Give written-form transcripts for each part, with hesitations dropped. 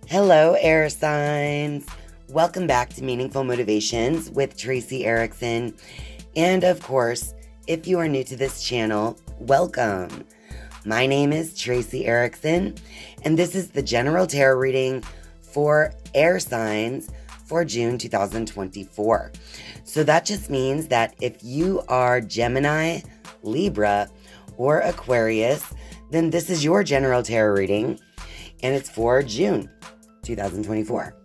Hello, air signs. Welcome back to Meaningful Motivations with Tracy Erickson. And of course, if you are new to this channel, welcome. My name is Tracy Erickson, and this is the general tarot reading for air signs for June 2024. So that just means that if you are Gemini, Libra, or Aquarius, then this is your general tarot reading, and it's for June 2024.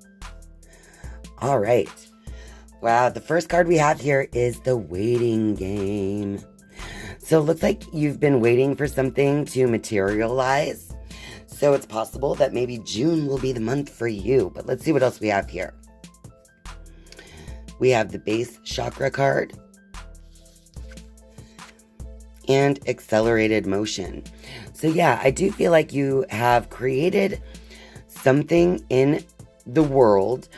All right. Wow, the first card we have here is the waiting game. So it looks like you've been waiting for something to materialize. So it's possible that maybe June will be the month for you. But let's see what else we have here. We have the base chakra card and accelerated motion. So yeah, I do feel like you have created something in the world.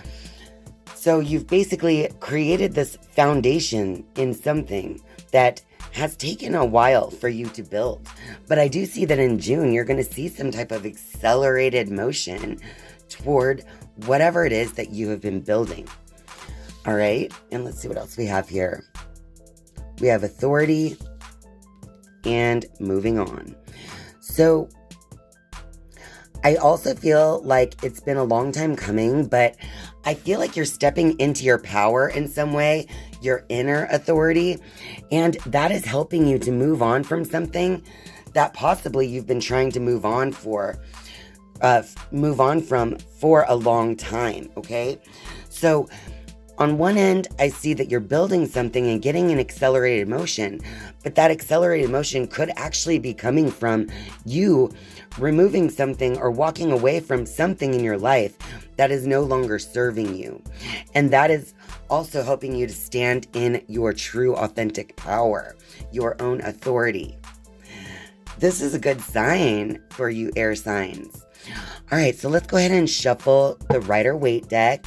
So you've basically created this foundation in something that has taken a while for you to build. But I do see that in June, you're going to see some type of accelerated motion toward whatever it is that you have been building. All right. And let's see what else we have here. We have authority and moving on. So I also feel like it's been a long time coming, but I feel like you're stepping into your power in some way, your inner authority, and that is helping you to move on from something that possibly you've been trying to move on from for a long time, okay? So on one end, I see that you're building something and getting an accelerated motion, but that accelerated motion could actually be coming from you removing something or walking away from something in your life that is no longer serving you. And that is also helping you to stand in your true authentic power, your own authority. This is a good sign for you air signs. All right, so let's go ahead and shuffle the Rider-Waite deck.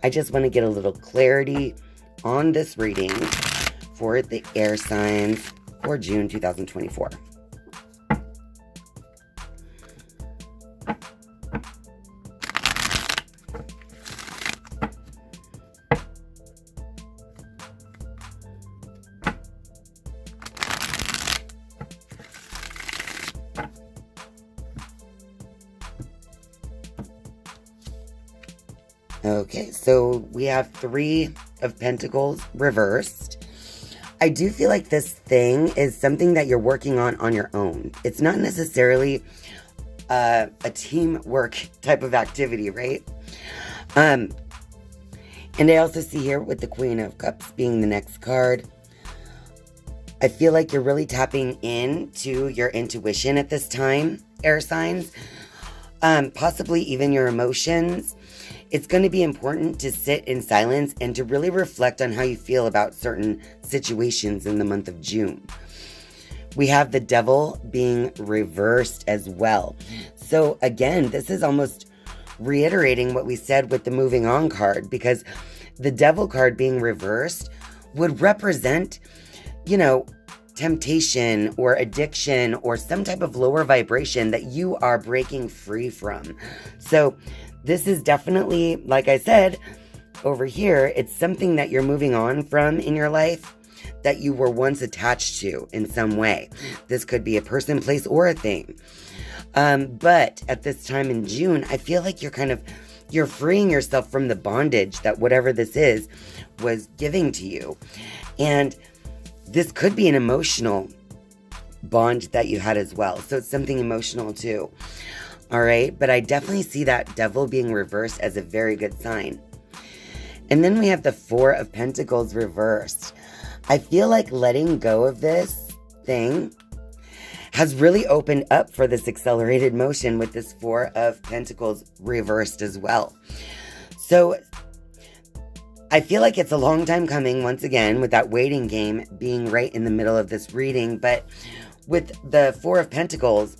I just want to get a little clarity on this reading for the air signs for June 2024. Okay, so we have 3 of Pentacles reversed. I do feel like this thing is something that you're working on your own. It's not necessarily a teamwork type of activity, right? And I also see here with the Queen of Cups being the next card, I feel like you're really tapping into your intuition at this time, air signs, possibly even your emotions. It's going to be important to sit in silence and to really reflect on how you feel about certain situations in the month of June. We have the Devil being reversed as well. So again, this is almost reiterating what we said with the moving on card, because the Devil card being reversed would represent, temptation or addiction or some type of lower vibration that you are breaking free from. So this is definitely, like I said, over here, it's something that you're moving on from in your life that you were once attached to in some way. This could be a person, place, or a thing. But at this time in June, I feel like you're freeing yourself from the bondage that whatever this is was giving to you. And this could be an emotional bond that you had as well. So it's something emotional too. All right, but I definitely see that Devil being reversed as a very good sign. And then we have the 4 of Pentacles reversed. I feel like letting go of this thing has really opened up for this accelerated motion with this 4 of Pentacles reversed as well. So I feel like it's a long time coming, once again, with that waiting game being right in the middle of this reading. But with the 4 of Pentacles,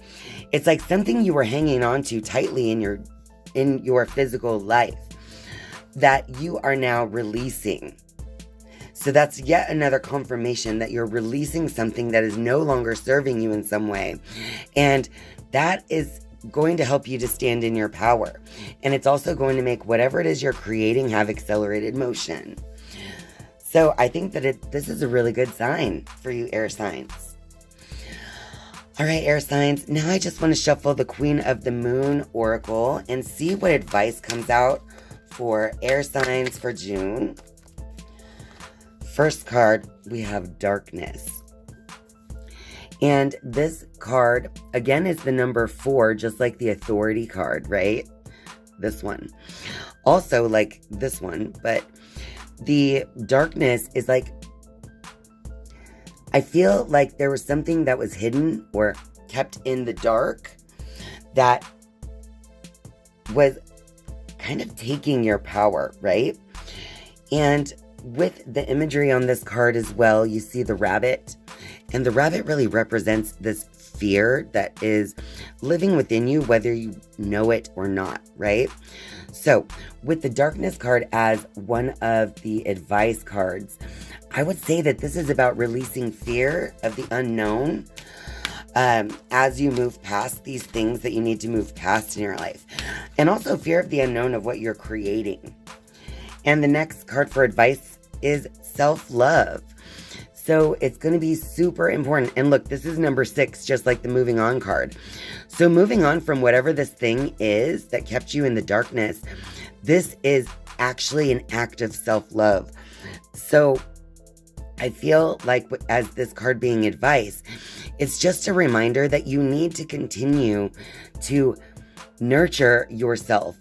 it's like something you were hanging on to tightly in your physical life that you are now releasing. So that's yet another confirmation that you're releasing something that is no longer serving you in some way. And that is going to help you to stand in your power. And it's also going to make whatever it is you're creating have accelerated motion. So I think that this is a really good sign for you air signs. All right, air signs. Now I just want to shuffle the Queen of the Moon Oracle and see what advice comes out for air signs for June. First card, we have Darkness. And this card, again, is the number 4, just like the Authority card, right? This one. Also like this one, but the Darkness is like, I feel like there was something that was hidden or kept in the dark that was kind of taking your power, right? And with the imagery on this card as well, you see the rabbit. And the rabbit really represents this fear that is living within you, whether you know it or not, right? So with the Darkness card as one of the advice cards, I would say that this is about releasing fear of the unknown as you move past these things that you need to move past in your life. And also fear of the unknown of what you're creating. And the next card for advice is self-love. So it's going to be super important. And look, this is number 6, just like the moving on card. So moving on from whatever this thing is that kept you in the darkness, this is actually an act of self-love. So I feel like as this card being advice, it's just a reminder that you need to continue to nurture yourself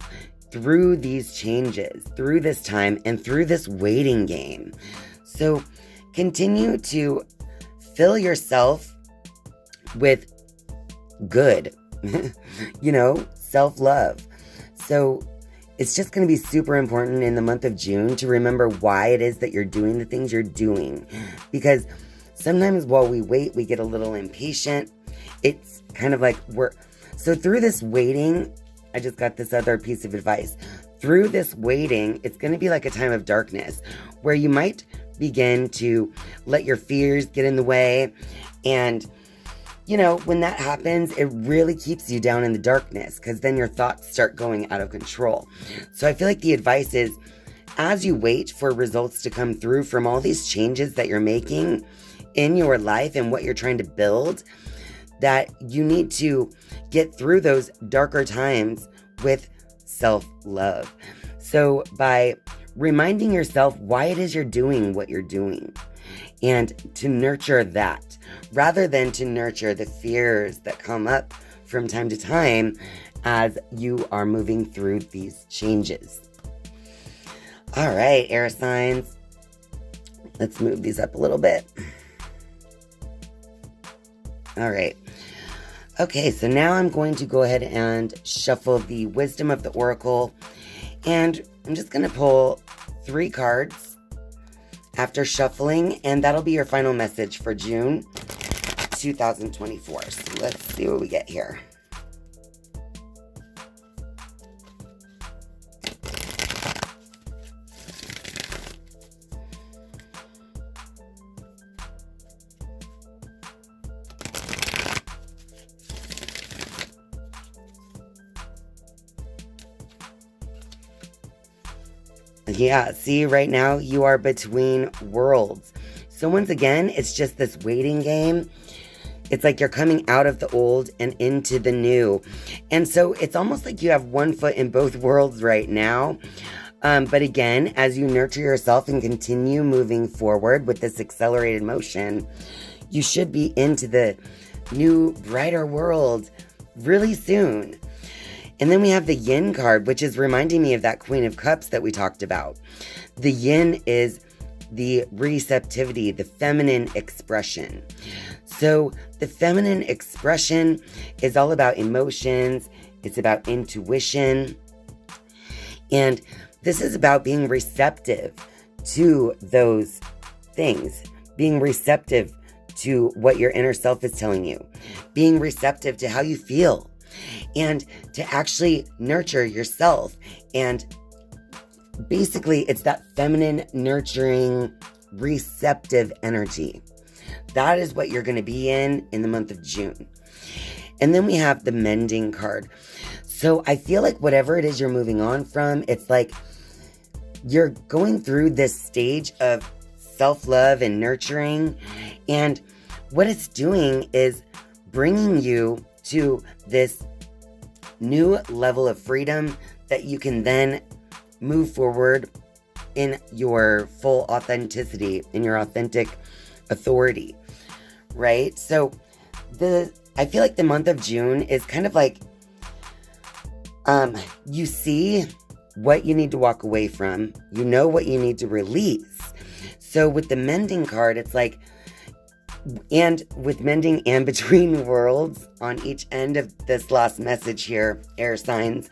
through these changes, through this time, and through this waiting game. So continue to fill yourself with good, self-love. So it's just going to be super important in the month of June to remember why it is that you're doing the things you're doing. Because sometimes while we wait, we get a little impatient. It's kind of like so through this waiting, I just got this other piece of advice. Through this waiting, it's going to be like a time of darkness where you might begin to let your fears get in the way. And, when that happens, it really keeps you down in the darkness because then your thoughts start going out of control. So I feel like the advice is, as you wait for results to come through from all these changes that you're making in your life and what you're trying to build, that you need to get through those darker times with self-love. So by reminding yourself why it is you're doing what you're doing and to nurture that rather than to nurture the fears that come up from time to time as you are moving through these changes. All right, air signs. Let's move these up a little bit. All right. Okay, so now I'm going to go ahead and shuffle the Wisdom of the Oracle. And I'm just going to pull 3 cards after shuffling. And that'll be your final message for June 2024. So let's see what we get here. Yeah, see, right now you are between worlds. So once again, it's just this waiting game. It's like you're coming out of the old and into the new. And so it's almost like you have one foot in both worlds right now. But again, as you nurture yourself and continue moving forward with this accelerated motion, you should be into the new, brighter world really soon. And then we have the Yin card, which is reminding me of that Queen of Cups that we talked about. The Yin is the receptivity, the feminine expression. So the feminine expression is all about emotions. It's about intuition. And this is about being receptive to those things, being receptive to what your inner self is telling you, being receptive to how you feel, and to actually nurture yourself. And basically, it's that feminine, nurturing, receptive energy. That is what you're going to be in the month of June. And then we have the mending card. So I feel like whatever it is you're moving on from, it's like you're going through this stage of self-love and nurturing. And what it's doing is bringing you to this new level of freedom that you can then move forward in your full authenticity, in your authentic authority, right? So I feel like the month of June is kind of like, you see what you need to walk away from. You know what you need to release. So with the mending card, it's like, and with mending and between worlds on each end of this last message here, air signs,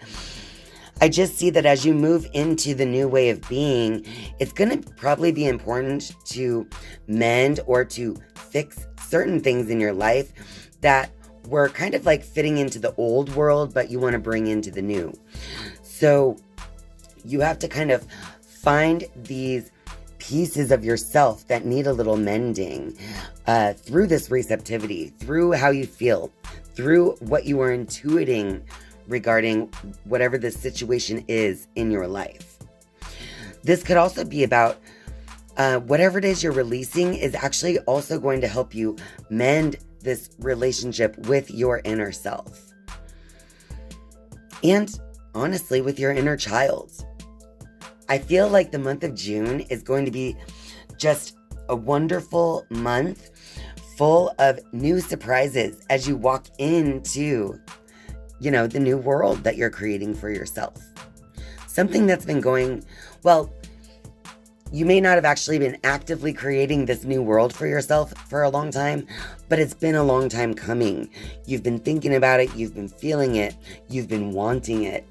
I just see that as you move into the new way of being, it's going to probably be important to mend or to fix certain things in your life that were kind of like fitting into the old world, but you want to bring into the new. So you have to kind of find these pieces of yourself that need a little mending through this receptivity, through how you feel, through what you are intuiting regarding whatever the situation is in your life. This could also be about whatever it is you're releasing is actually also going to help you mend this relationship with your inner self. And honestly, with your inner child. I feel like the month of June is going to be just a wonderful month full of new surprises as you walk into, the new world that you're creating for yourself. Something that's been going, well, you may not have actually been actively creating this new world for yourself for a long time, but it's been a long time coming. You've been thinking about it, you've been feeling it, you've been wanting it.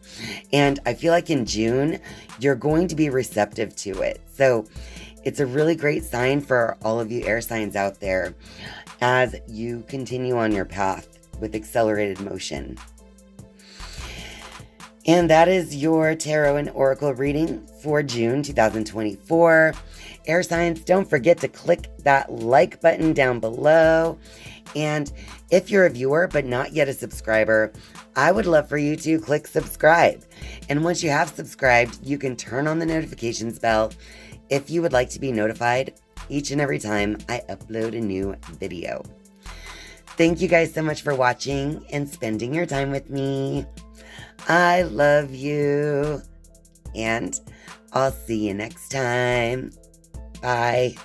And I feel like in June, you're going to be receptive to it. So it's a really great sign for all of you air signs out there as you continue on your path with accelerated motion. And that is your tarot and oracle reading for June 2024. Air signs, don't forget to click that like button down below. And if you're a viewer but not yet a subscriber, I would love for you to click subscribe. And once you have subscribed, you can turn on the notifications bell if you would like to be notified each and every time I upload a new video. Thank you guys so much for watching and spending your time with me. I love you, and I'll see you next time. Bye.